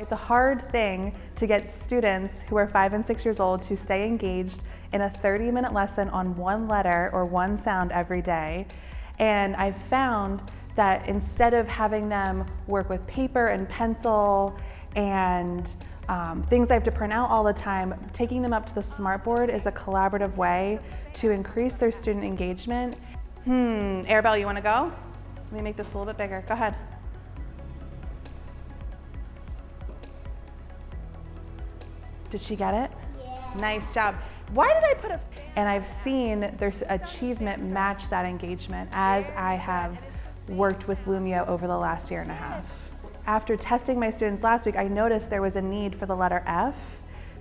It's a hard thing to get students who are 5 and 6 years old to stay engaged in a 30-minute lesson on one letter or one sound every day. And I've found that instead of having them work with paper and pencil and things I have to print out all the time, taking them up to the smartboard is a collaborative way to increase their student engagement. Arabelle, you want to go? Let me make this a little bit bigger. Go ahead. Did she get it? Yeah. Nice job. Why did I put a... And I've seen their achievement match that engagement as I have worked with Lumio over the last year and a half. After testing my students last week, I noticed there was a need for the letter F.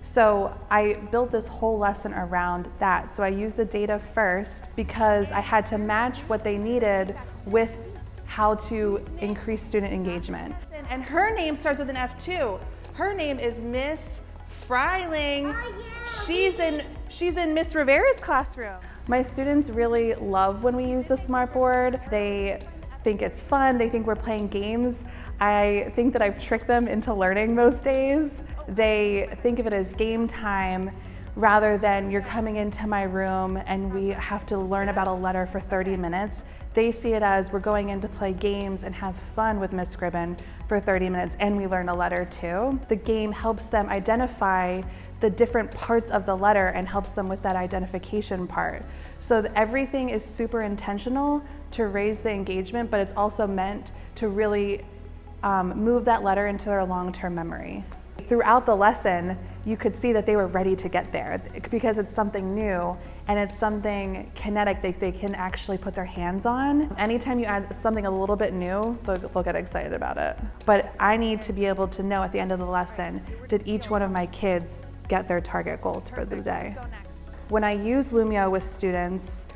So I built this whole lesson around that. So I used the data first because I had to match what they needed with how to increase student engagement. And her name starts with an F too. Her name is Miss Freiling. She's in Miss Rivera's classroom. My students really love when we use the smartboard. They think it's fun. They think we're playing games. I think that I've tricked them into learning most days. They think of it as game time rather than you're coming into my room and we have to learn about a letter for 30 minutes. They see it as we're going in to play games and have fun with Miss Scribbin for 30 minutes and we learn a letter too. The game helps them identify the different parts of the letter and helps them with that identification part. So everything is super intentional to raise the engagement, but it's also meant to really move that letter into their long-term memory. Throughout the lesson, you could see that they were ready to get there because it's something new and it's something kinetic that they can actually put their hands on. Anytime you add something a little bit new, they'll get excited about it. But I need to be able to know at the end of the lesson, did each one of my kids get their target goal for the day? When I use Lumio with students,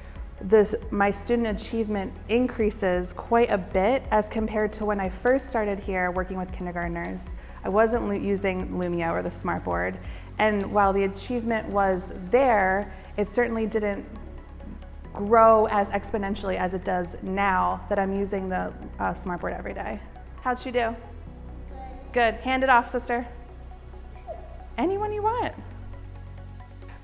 my student achievement increases quite a bit as compared to when I first started here working with kindergartners. I wasn't using Lumio or the smartboard, and while the achievement was there, it certainly didn't grow as exponentially as it does now that I'm using the smartboard every day. How'd she do? Good. Hand it off, sister. Anyone you want.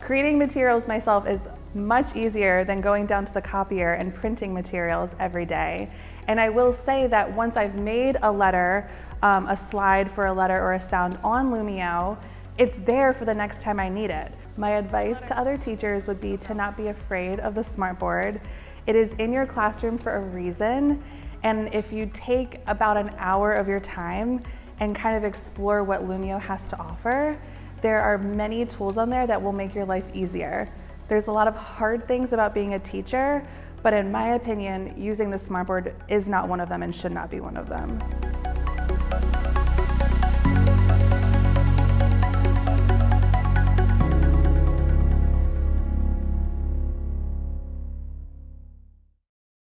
Creating materials myself is much easier than going down to the copier and printing materials every day. And I will say that once I've made a letter, a slide for a letter or a sound on Lumio, it's there for the next time I need it. My advice to other teachers would be to not be afraid of the smartboard. It is in your classroom for a reason. And if you take about an hour of your time and kind of explore what Lumio has to offer, there are many tools on there that will make your life easier. There's a lot of hard things about being a teacher, but in my opinion, using the smartboard is not one of them and should not be one of them.